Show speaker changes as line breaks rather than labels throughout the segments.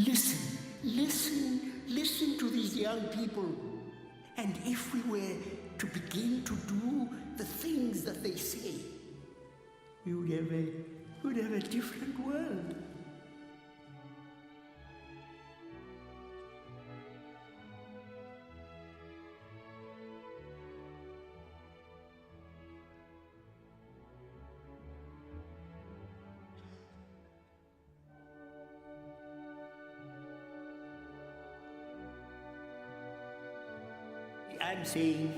Listen to these young people. And if we were to begin to do the things that they say, we would have a different world. I'm saying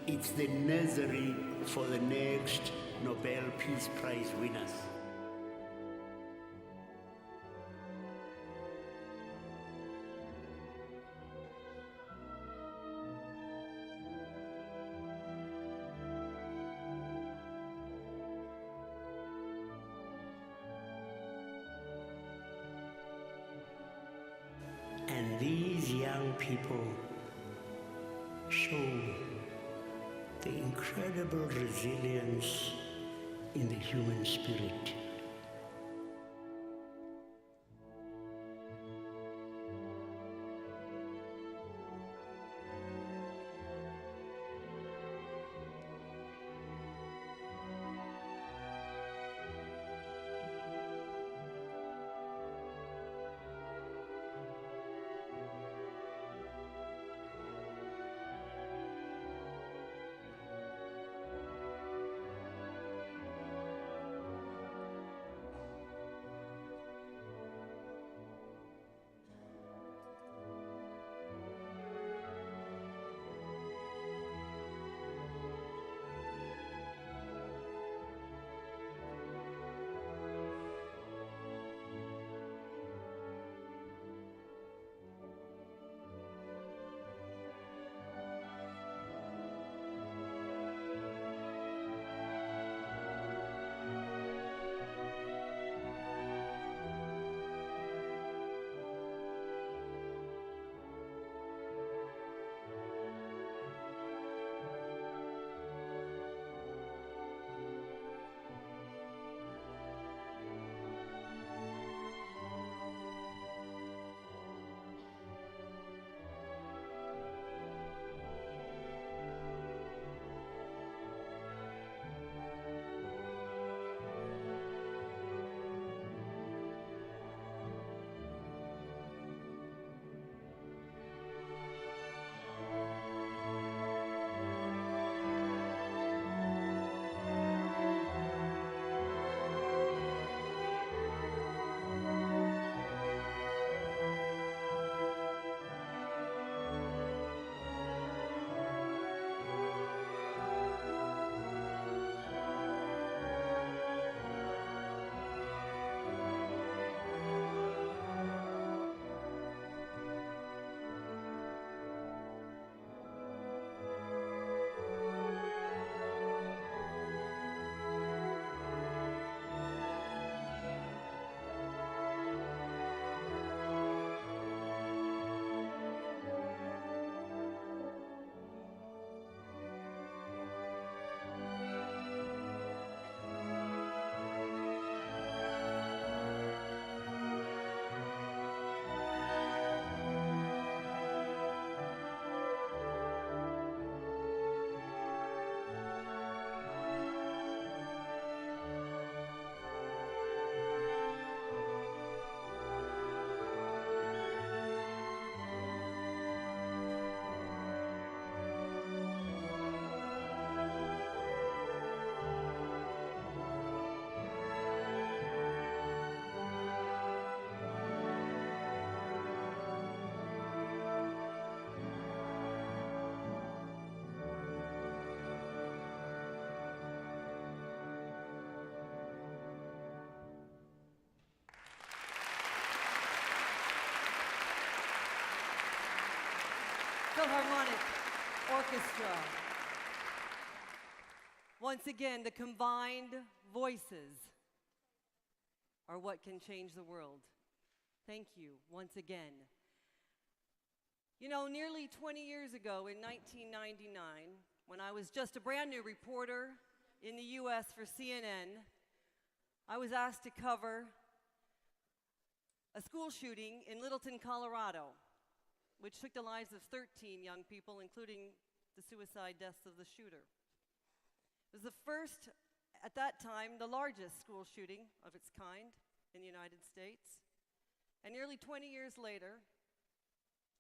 it's the nursery for the next Nobel Peace Prize winners. And these young people show the incredible resilience in the human spirit.
Philharmonic Orchestra. Once again, the combined voices are what can change the world. Thank you once again. You know, nearly 20 years ago in 1999, when I was just a brand new reporter in the US for CNN, I was asked to cover a school shooting in Littleton, Colorado, which took the lives of 13 young people, including the suicide deaths of the shooter. It was the first, at that time, the largest school shooting of its kind in the United States. And nearly 20 years later,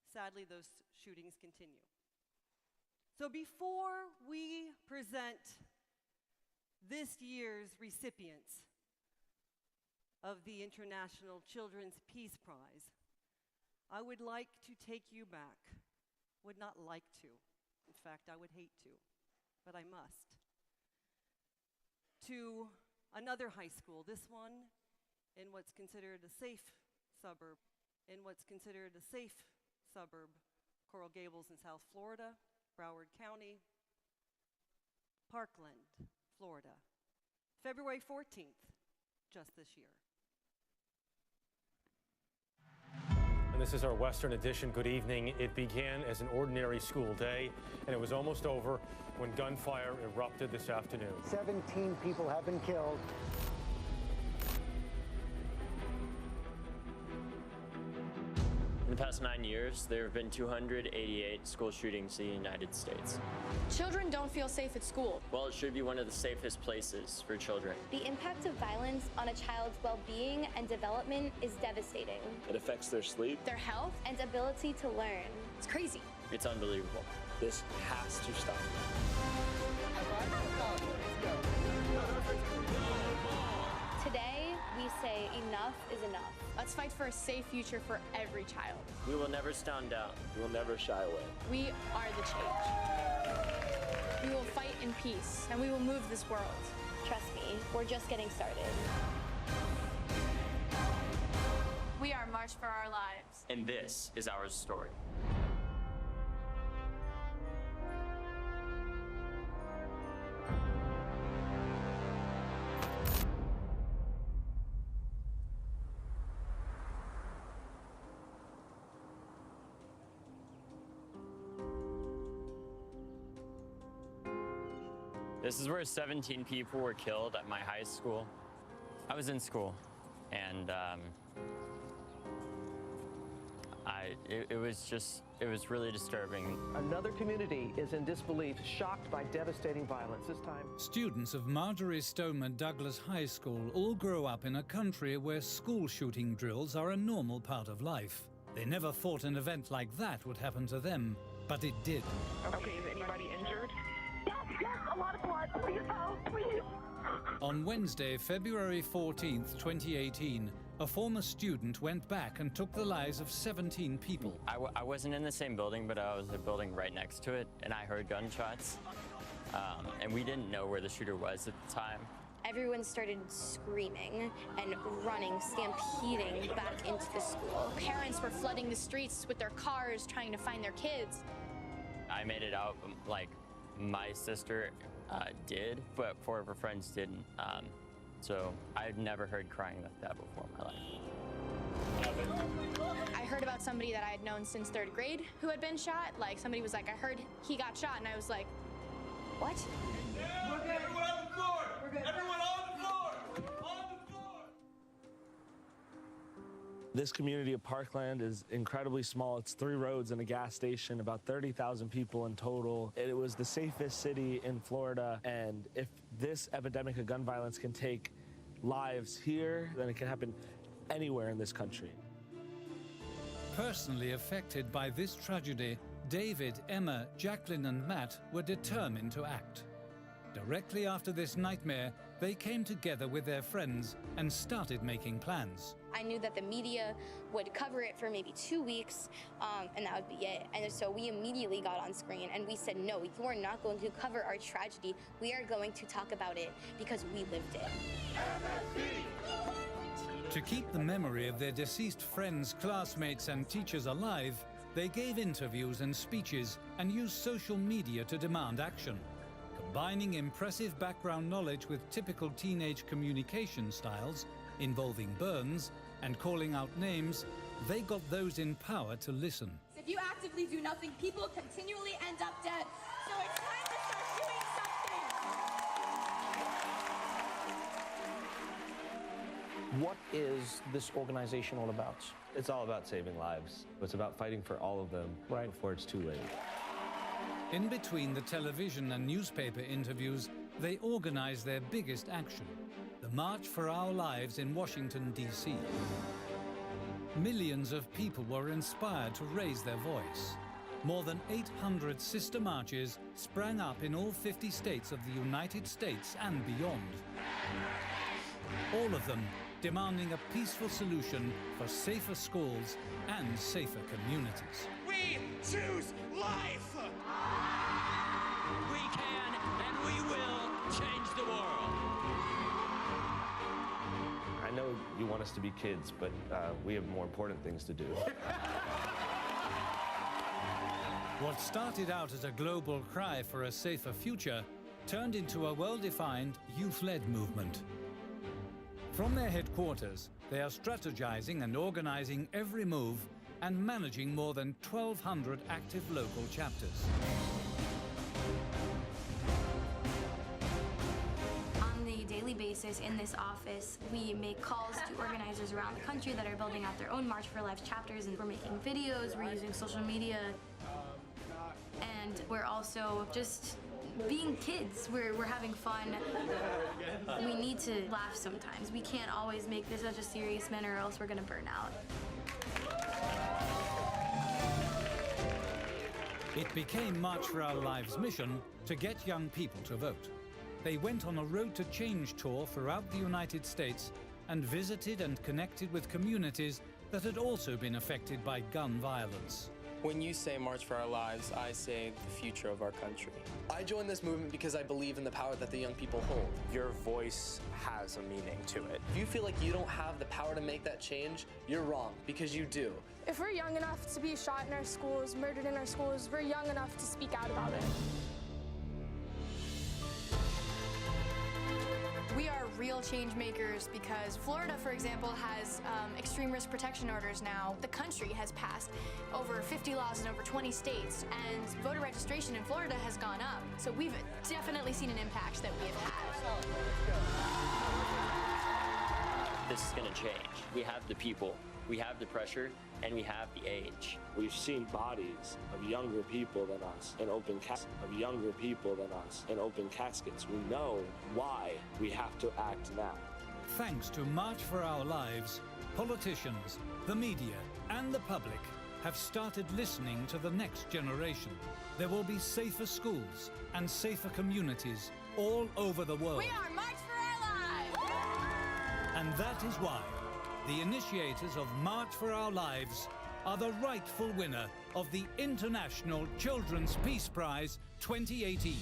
sadly, those shootings continue. So before we present this year's recipients of the International Children's Peace Prize, I would like to take you back. Would not like to. In fact, I would hate to, but I must. To another high school, this one in what's considered a safe suburb, Coral Gables in South Florida, Broward County, Parkland, Florida, February 14th, just this year.
And this is our Western edition. Good evening. It began as an ordinary school day, and it was almost over when gunfire erupted this afternoon.
17 people have been killed.
In the past 9 years, there have been 288 school shootings in the United States.
Children don't feel safe at school.
Well, it should be one of the safest places for children.
The impact of violence on a child's well-being and development is devastating.
It affects their sleep,
Their health and ability to learn.
It's crazy.
It's unbelievable.
this has to stop.
Today, we say enough is enough.
Let's fight for a safe future for every child.
We will never stand down.
We will never shy away.
We are the change. We will fight in peace, and we will move this world.
Trust me, we're just getting started.
We are March for Our Lives.
And this is our story. This is where 17 people were killed at my high school. I was in school, and it was really disturbing.
Another community is in disbelief, shocked by devastating violence. This time,
students of Marjory Stoneman Douglas High School all grow up in a country where school shooting drills are a normal part of life. They never thought an event like that would happen to them, but it did.
Okay, is anybody injured?
Yes, a lot of blood. Please help, please.
On Wednesday, February 14th, 2018, a former student went back and took the lives of 17 people.
I wasn't in the same building, but I was in a building right next to it, and I heard gunshots. And we didn't know where the shooter was at the time.
Everyone started screaming and running, stampeding back into the school.
Parents were flooding the streets with their cars, trying to find their kids.
I made it out, like, my sister did, but four of her friends didn't. So I've never heard crying like that before in my life.
I heard about somebody that I had known since 3rd grade who had been shot. Like, somebody was like, I heard he got shot, and I was like, what?
We're good. Everyone on the floor! We're good. Everyone on the floor! On the floor!
This community of Parkland is incredibly small. It's 3 roads and a gas station, about 30,000 people in total. It was the safest city in Florida, and if this epidemic of gun violence can take lives here, then it can happen anywhere in this country.
Personally affected by this tragedy, David, Emma, Jacqueline and Matt were determined to act. Directly after this nightmare, they came together with their friends and started making plans.
I knew that the media would cover it for maybe 2 weeks, and that would be it. And so we immediately got on screen and we said, no, you are not going to cover our tragedy. We are going to talk about it because we lived it.
To keep the memory of their deceased friends, classmates and teachers alive, they gave interviews and speeches and used social media to demand action. Combining impressive background knowledge with typical teenage communication styles, involving burns and calling out names, they got those in power to listen.
If you actively do nothing, people continually end up dead. So it's time to start doing something.
What is this organization all about?
It's all about saving lives. It's about fighting for all of them before it's too late.
In between the television and newspaper interviews, they organized their biggest action, the March for Our Lives in Washington, D.C. Millions of people were inspired to raise their voice. More than 800 sister marches sprang up in all 50 states of the United States and beyond. All of them demanding a peaceful solution for safer schools and safer communities.
We choose life!
We can and we will change the world.
I know you want us to be kids, but we have more important things to do.
What started out as a global cry for a safer future turned into a well-defined youth-led movement. From their headquarters, they are strategizing and organizing every move and managing more than 1,200 active local chapters.
On the daily basis in this office, we make calls to organizers around the country that are building out their own March for Lives chapters, and we're making videos, we're using social media, and we're also just being kids. We're having fun. We need to laugh sometimes. We can't always make this such a serious manner or else we're gonna burn out.
It became March for Our Lives' mission to get young people to vote. They went on a Road to Change tour throughout the United States and visited and connected with communities that had also been affected by gun violence.
When you say March for Our Lives, I say the future of our country. I joined this movement because I believe in the power that the young people hold. Your voice has a meaning to it. If you feel like you don't have the power to make that change, you're wrong, because you do.
If we're young enough to be shot in our schools, murdered in our schools, we're young enough to speak out about it.
We are real change makers because Florida, for example, has extreme risk protection orders now. The country has passed over 50 laws in over 20 states, and voter registration in Florida has gone up. So we've definitely seen an impact that we have had.
This is going to change. We have the people, we have the pressure, and we have the age.
We've seen bodies of younger people than us in open caskets. We know why we have to act now.
Thanks to March for Our Lives, politicians, the media, and the public have started listening to the next generation. There will be safer schools and safer communities all over the world.
We are March for Our Lives!
And that is why the initiators of March for Our Lives are the rightful winner of the International Children's Peace Prize 2018.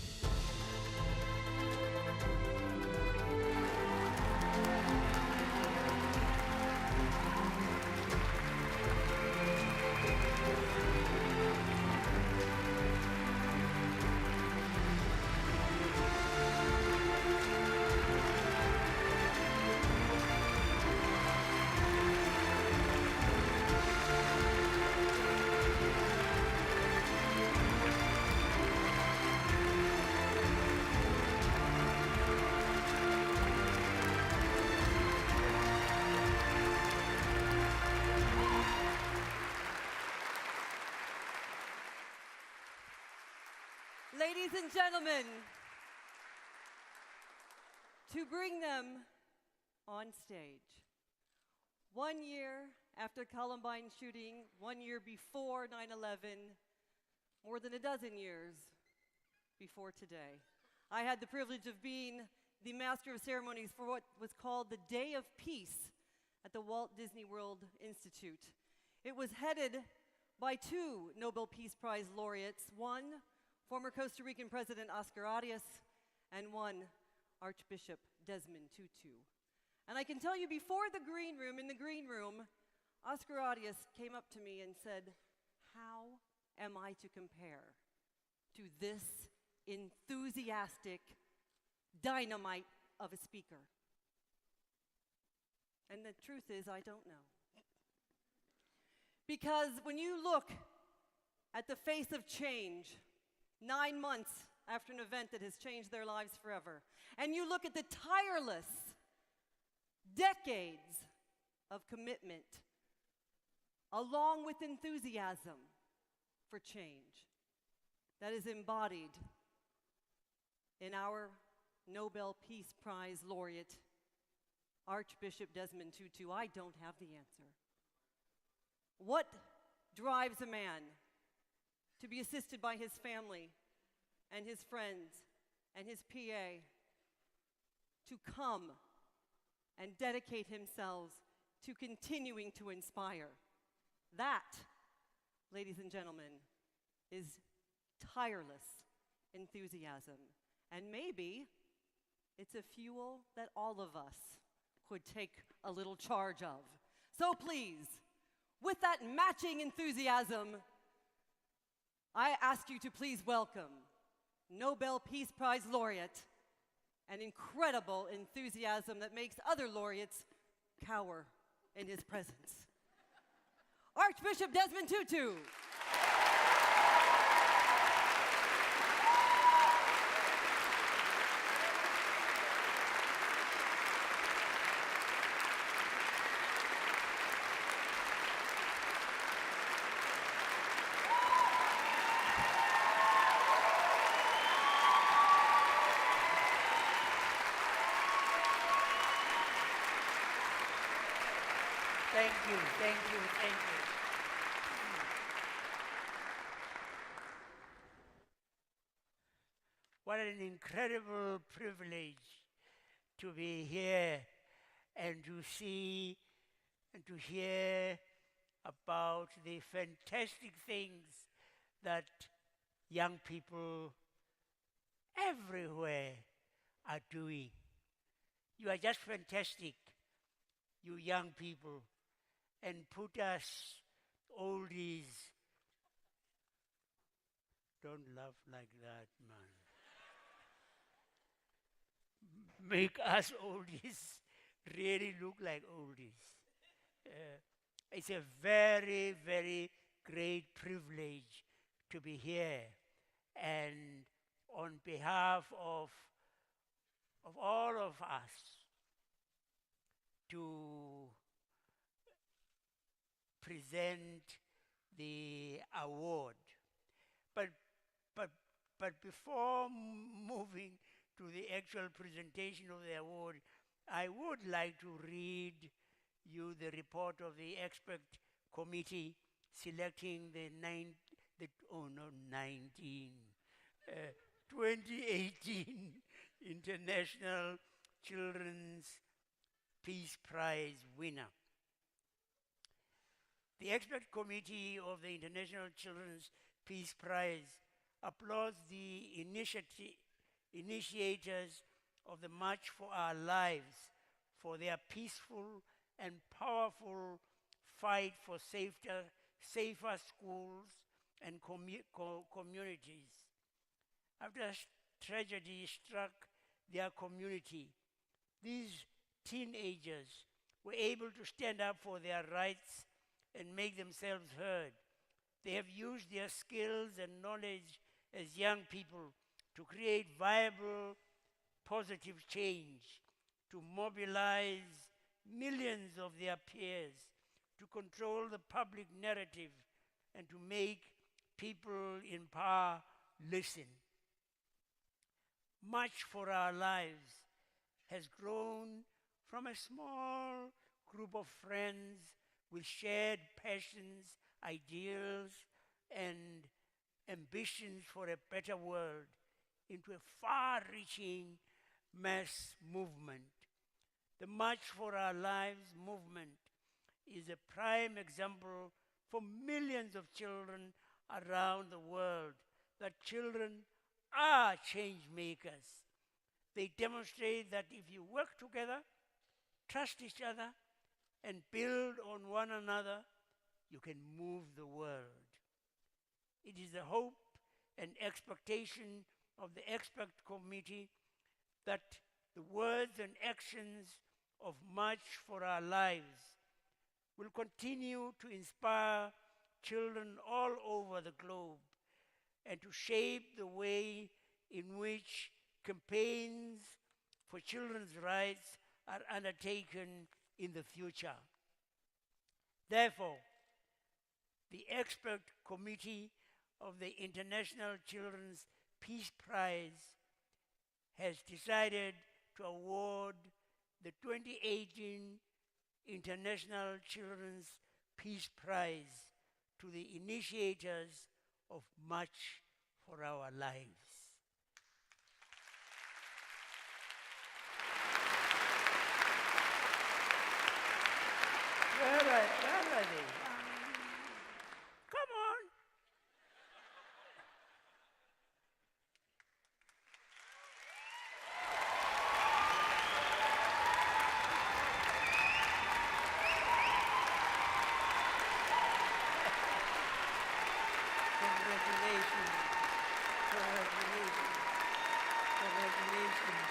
Ladies and gentlemen, to bring them on stage, 1 year after Columbine shooting, 1 year before 9/11, more than a dozen years before today, I had the privilege of being the master of ceremonies for what was called the Day of Peace at the Walt Disney World Institute. It was headed by two Nobel Peace Prize laureates, one former Costa Rican President Oscar Arias, and one Archbishop Desmond Tutu. And I can tell you, before the green room, Oscar Arias came up to me and said, "How am I to compare to this enthusiastic dynamite of a speaker?" And the truth is, I don't know. Because when you look at the face of change, 9 months after an event that has changed their lives forever, and you look at the tireless, decades of commitment, along with enthusiasm for change that is embodied in our Nobel Peace Prize laureate, Archbishop Desmond Tutu. I don't have the answer. What drives a man to be assisted by his family and his friends and his PA to come and dedicate himself to continuing to inspire? That, ladies and gentlemen, is tireless enthusiasm. And maybe it's a fuel that all of us could take a little charge of. So please, with that matching enthusiasm, I ask you to please welcome Nobel Peace Prize laureate, an incredible enthusiasm that makes other laureates cower in his presence, Archbishop Desmond Tutu.
Thank you, thank you, thank you. What an incredible privilege to be here and to see and to hear about the fantastic things that young people everywhere are doing. You are just fantastic, you young people, and put us oldies. Don't laugh like that, man. Make us oldies really look like oldies. It's a very, very great privilege to be here. And on behalf of all of us, to present the award. But before moving to the actual presentation of the award, I would like to read you the report of the expert committee selecting the 2018 International Children's Peace Prize winner. The expert committee of the International Children's Peace Prize applauds the initiators of the March for Our Lives for their peaceful and powerful fight for safer schools and communities. After tragedy struck their community, these teenagers were able to stand up for their rights and make themselves heard. They have used their skills and knowledge as young people to create viable, positive change, to mobilize millions of their peers, to control the public narrative, and to make people in power listen. March for Our Lives has grown from a small group of friends with shared passions, ideals, and ambitions for a better world into a far-reaching mass movement. The March for Our Lives movement is a prime example for millions of children around the world that children are change makers. They demonstrate that if you work together, trust each other, and build on one another, you can move the world. It is the hope and expectation of the expert committee that the words and actions of March for Our Lives will continue to inspire children all over the globe and to shape the way in which campaigns for children's rights
are undertaken in the future. Therefore, the expert committee of the International Children's Peace Prize has decided to award the 2018 International Children's Peace Prize to the initiators of March for Our Lives. Where are they? Come on. Congratulations. Congratulations. Congratulations.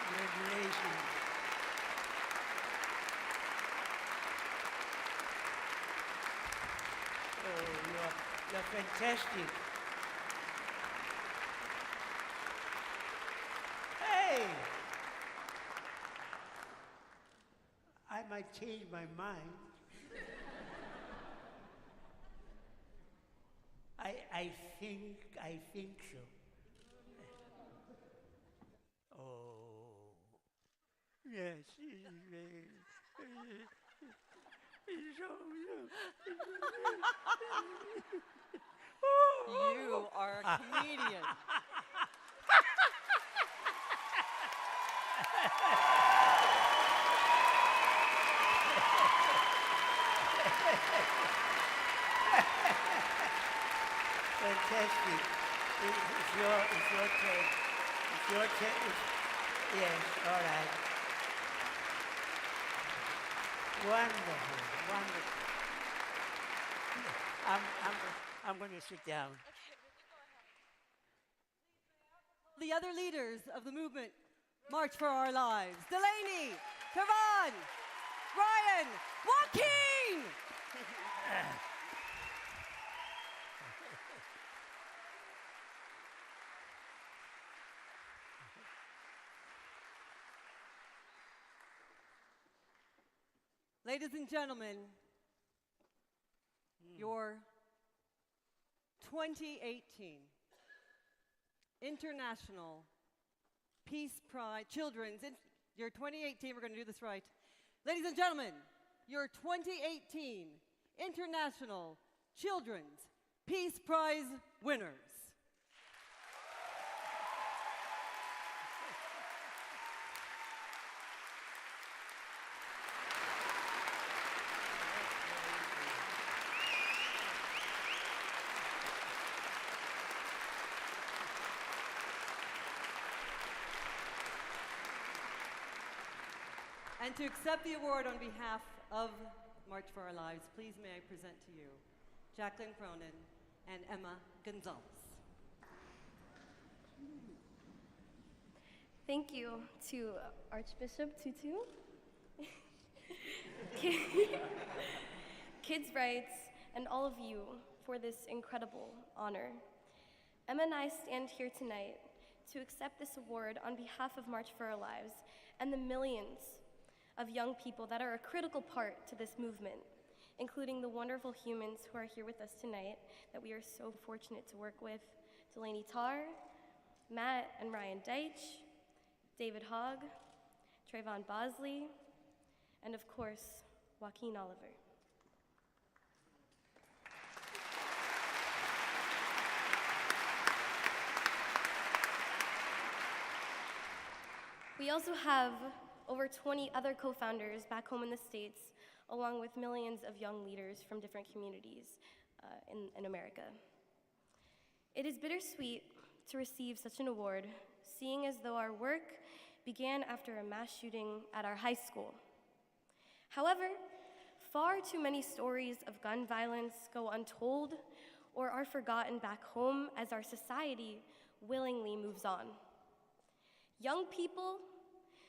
Congratulations. Oh, you're fantastic. Hey! I might change my mind. I think so. Oh, yes.
You are a comedian.
Fantastic. It's your turn. It's your turn. Yes, all right. Wonderful, wonderful. I'm going to sit down.
The other leaders of the movement, March for Our Lives. Delaney, Kavan, Ryan, Joaquin! Ladies and gentlemen, your 2018 International Peace Prize, your 2018, we're going to do this right. Ladies and gentlemen, your 2018 International Children's Peace Prize winners. And to accept the award on behalf of March for Our Lives, please may I present to you Jacqueline Cronin and Emma Gonzalez.
Thank you to Archbishop Tutu, Kids' Rights, and all of you for this incredible honor. Emma and I stand here tonight to accept this award on behalf of March for Our Lives and the millions of young people that are a critical part to this movement, including the wonderful humans who are here with us tonight that we are so fortunate to work with: Delaney Tarr, Matt and Ryan Deitch, David Hogg, Trayvon Bosley, and of course, Joaquin Oliver. We also have over 20 other co-founders back home in the States, along with millions of young leaders from different communities in America. It is bittersweet to receive such an award, seeing as though our work began after a mass shooting at our high school. However, far too many stories of gun violence go untold or are forgotten back home as our society willingly moves on. Young people,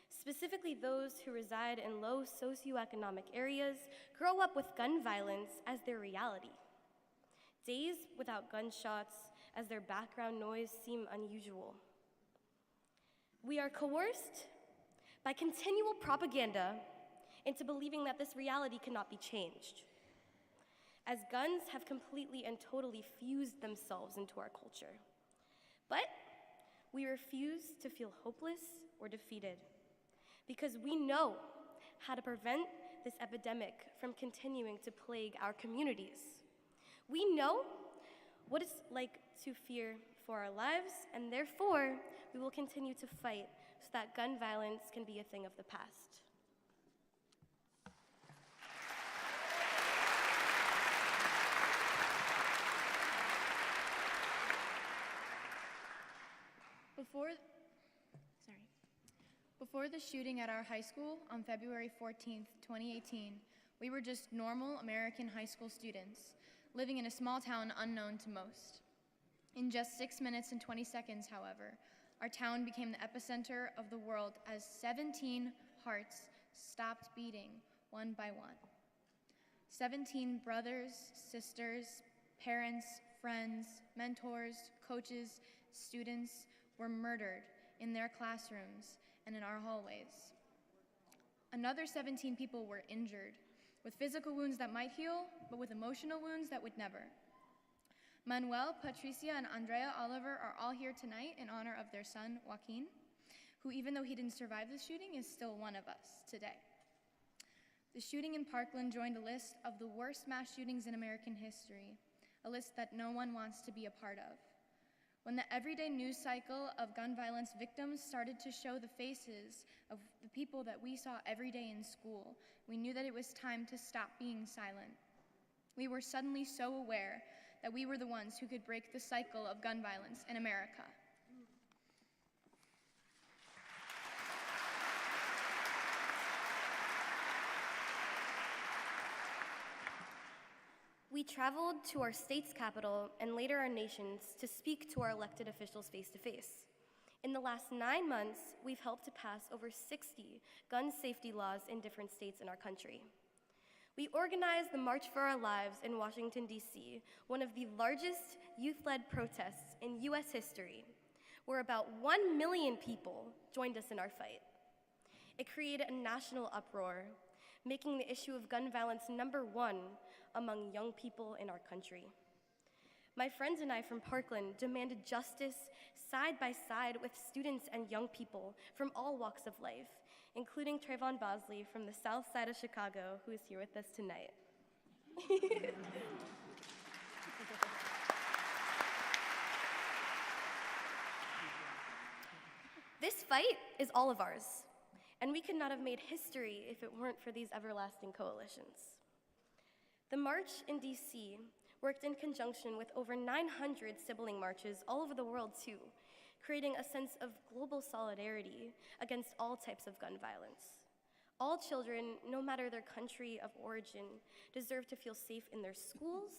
specifically those who reside in low socioeconomic areas, grow up with gun violence as their reality. Days without gunshots as their background noise seem unusual. We are coerced by continual propaganda into believing that this reality cannot be changed, as guns have completely and totally fused themselves into our culture. But we refuse to feel hopeless or defeated because we know how to prevent this epidemic from continuing to plague our communities. We know what it's like to fear for our lives, and therefore, we will continue to fight so that gun violence can be a thing of the past.
Before the shooting at our high school on February 14th, 2018, we were just normal American high school students living in a small town unknown to most. In just 6 minutes and 20 seconds, however, our town became the epicenter of the world as 17 hearts stopped beating one by one. 17 brothers, sisters, parents, friends, mentors, coaches, students were murdered in their classrooms and in our hallways. Another 17 people were injured, with physical wounds that might heal, but with emotional wounds that would never. Manuel, Patricia, and Andrea Oliver are all here tonight in honor of their son, Joaquin, who, even though he didn't survive the shooting, is still one of us today. The shooting in Parkland joined a list of the worst mass shootings in American history, a list that no one wants to be a part of. When the everyday news cycle of gun violence victims started to show the faces of the people that we saw every day in school, we knew that it was time to stop being silent. We were suddenly so aware that we were the ones who could break the cycle of gun violence in America.
We traveled to our state's capital and later our nation's to speak to our elected officials face to face. In the last 9 months, we've helped to pass over 60 gun safety laws in different states in our country. We organized the March for Our Lives in Washington, D.C., one of the largest youth-led protests in U.S. history, where about 1 million people joined us in our fight. It created a national uproar, making the issue of gun violence #1 among young people in our country. My friends and I from Parkland demanded justice side by side with students and young people from all walks of life, including Trayvon Bosley from the south side of Chicago, who is here with us tonight. This fight is all of ours, and we could not have made history if it weren't for these everlasting coalitions. The march in DC worked in conjunction with over 900 sibling marches all over the world too, creating a sense of global solidarity against all types of gun violence. All children, no matter their country of origin, deserve to feel safe in their schools,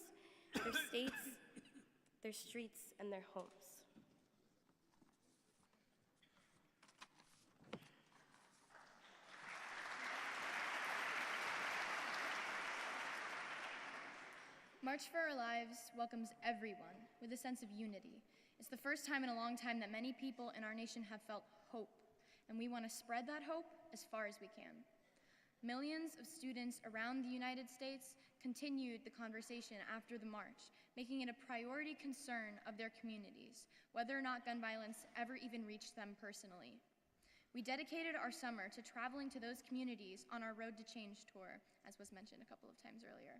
their states, their streets, and their homes.
March for Our Lives welcomes everyone with a sense of unity. It's the first time in a long time that many people in our nation have felt hope, and we want to spread that hope as far as we can. Millions of students around the United States continued the conversation after the march, making it a priority concern of their communities, whether or not gun violence ever even reached them personally. We dedicated our summer to traveling to those communities on our Road to Change tour, as was mentioned a couple of times earlier.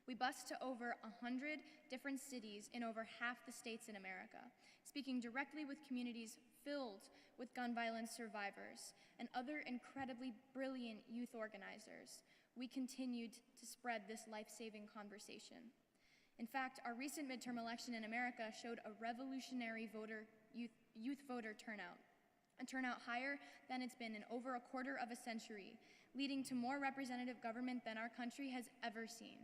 We bused to over 100 different cities in over half the states in America, speaking directly with communities filled with gun violence survivors and other incredibly brilliant youth organizers. We continued to spread this life-saving conversation. In fact, our recent midterm election in America showed a revolutionary youth voter turnout, a turnout higher than it's been in over a quarter of a century, leading to more representative government than our country has ever seen.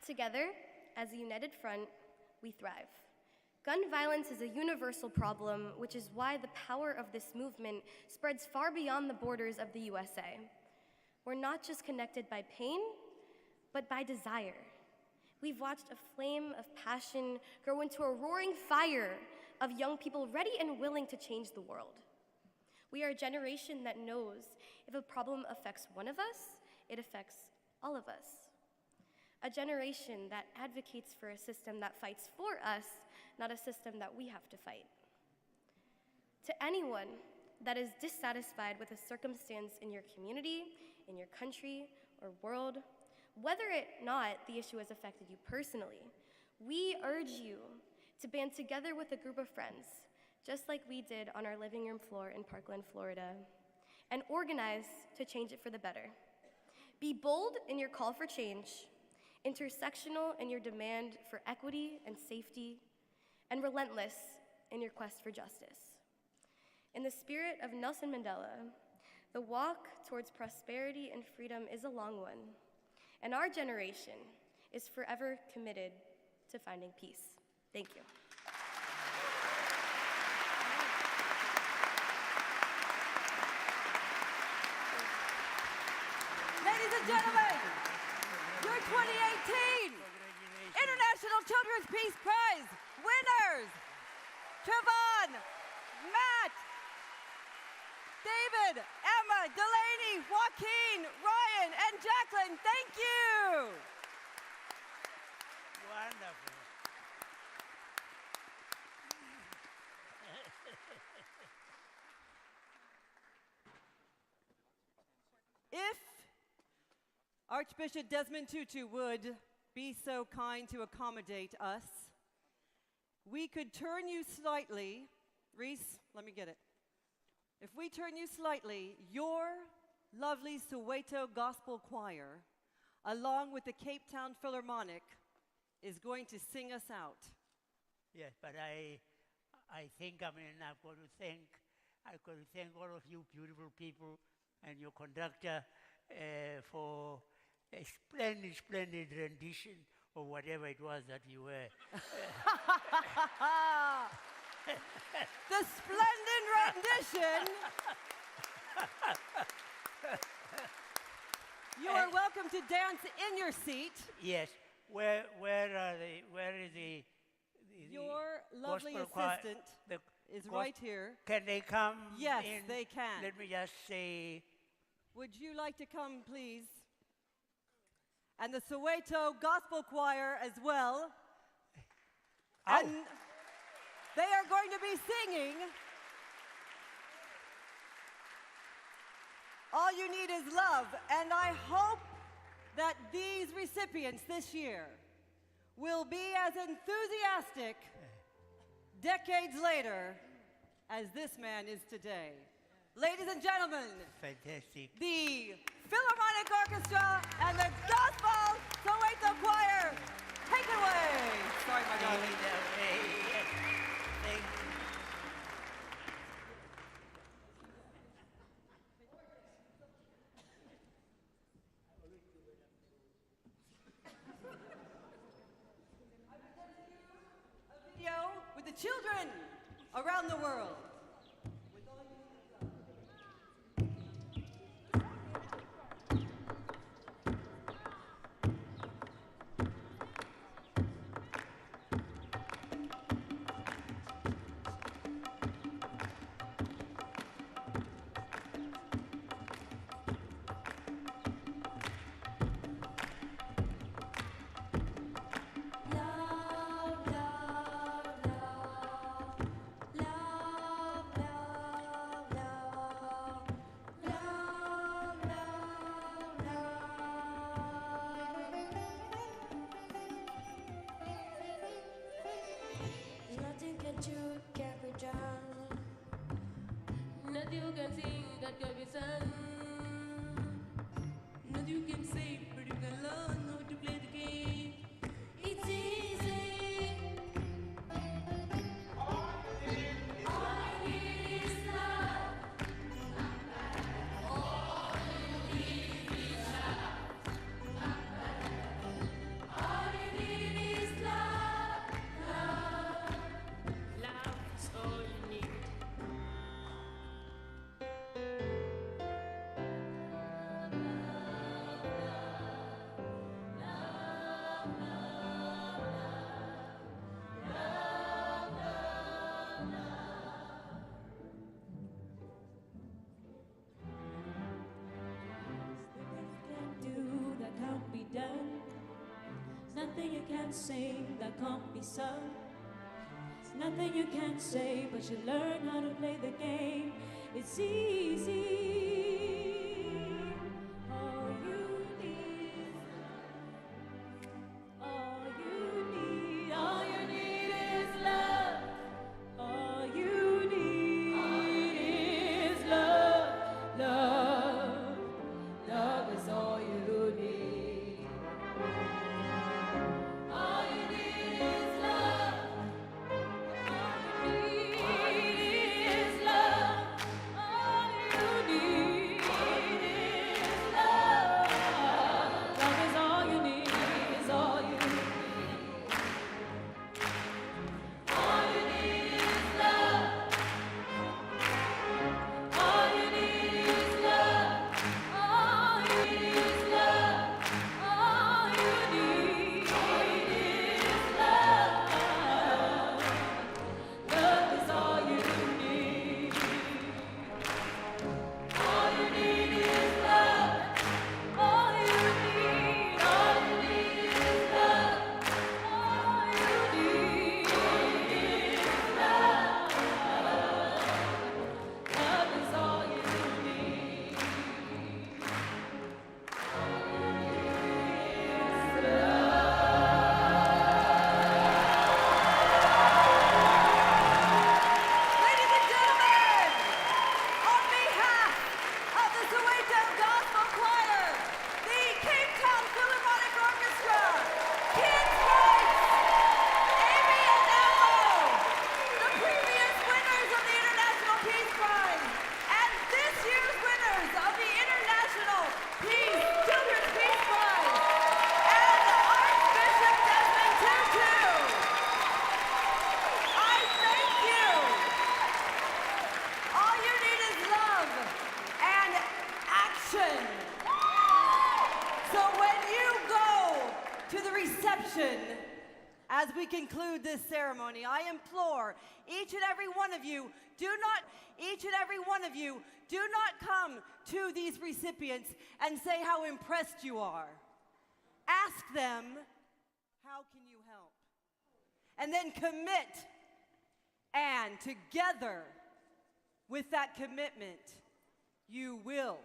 Together, as a united front, we thrive. Gun violence is a universal problem, which is why the power of this movement spreads far beyond the borders of the USA. We're not just connected by pain, but by desire. We've watched a flame of passion grow into a roaring fire of young people ready and willing to change the world. We are a generation that knows if a problem affects one of us, it affects all of us. A generation that advocates for a system that fights for us, not a system that we have to fight. To anyone that is dissatisfied with a circumstance in your community, in your country, or world, whether or not the issue has affected you personally, we urge you to band together with a group of friends, just like we did on our living room floor in Parkland, Florida, and organize to change it for the better. Be bold in your call for change, intersectional in your demand for equity and safety, and relentless in your quest for justice. In the spirit of Nelson Mandela, the walk towards prosperity and freedom is a long one, and our generation is forever committed to finding peace. Thank you.
Ladies and gentlemen, your 2018 International Children's Peace Prize winners, Trevon, Matt, David, Emma, Delaney, Joaquin, Ryan, and Jacqueline. Thank you.
Wonderful.
If Archbishop Desmond Tutu would be so kind to accommodate us, we could turn you slightly. Reese, let me get it. If we turn you slightly, your lovely Soweto Gospel Choir, along with the Cape Town Philharmonic, is going to sing us out.
Yes, but I think, I'm going to thank all of you beautiful people and your conductor for a splendid, splendid rendition of whatever it was that you were.
The splendid rendition. You are welcome to dance in your seat.
Yes. Where is the
your lovely
gospel
assistant
choir,
is right here.
Can they come
Yes,
in?
they can.
Let me just say.
Would you like to come, please? And the Soweto Gospel Choir as well.
Ow.
And they are going to be singing All You Need Is Love. And I hope that these recipients this year will be as enthusiastic decades later as this man is today. Ladies and gentlemen,
fantastic.
The Philharmonic Orchestra and the Gospel Soweto Choir. Take it away. Sorry, my darling.
Thank you.
A video with the children around the world.
Nothing you can sing that can be sung. Nothing you can say, but you can learn how to play the game. It's easy. All you need is love. All you need is love. All you need is love. Love is all you need. nothing you can't say that can't be sung. There's nothing you can't say, but you learn how to play the game. It's easy. All you need, all you need, all you need is love. All you need is love. Love, love is all you need. All you need is love. All you need is love. All you need is love. Love is all you need, is all you need. All you need is love. All you need is love. All you need is love. All you need is love. Love is all you need. All you need is love. All you need is love. All you need is love. Love is all you need.
Ladies and gentlemen, on behalf of the Soweto Gospel Choir, the Cape Town Philharmonic Orchestra, Kids Voice, Amy and Elmo, the previous winners of the International Peace Prize, and this year's winners of the International Children's Peace Prize, and Archbishop Desmond Tutu. I thank you. All you need is love and action. So when you go to the reception, as we conclude this ceremony, I implore each and every one of you, do not come to these recipients and say how impressed you are. Ask them, how can you help? And then commit. And together with that commitment, you will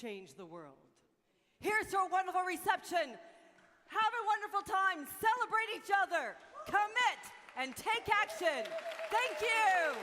change the world. Here's to a wonderful reception. Have a wonderful time. Celebrate each other. Commit and take action. Thank you.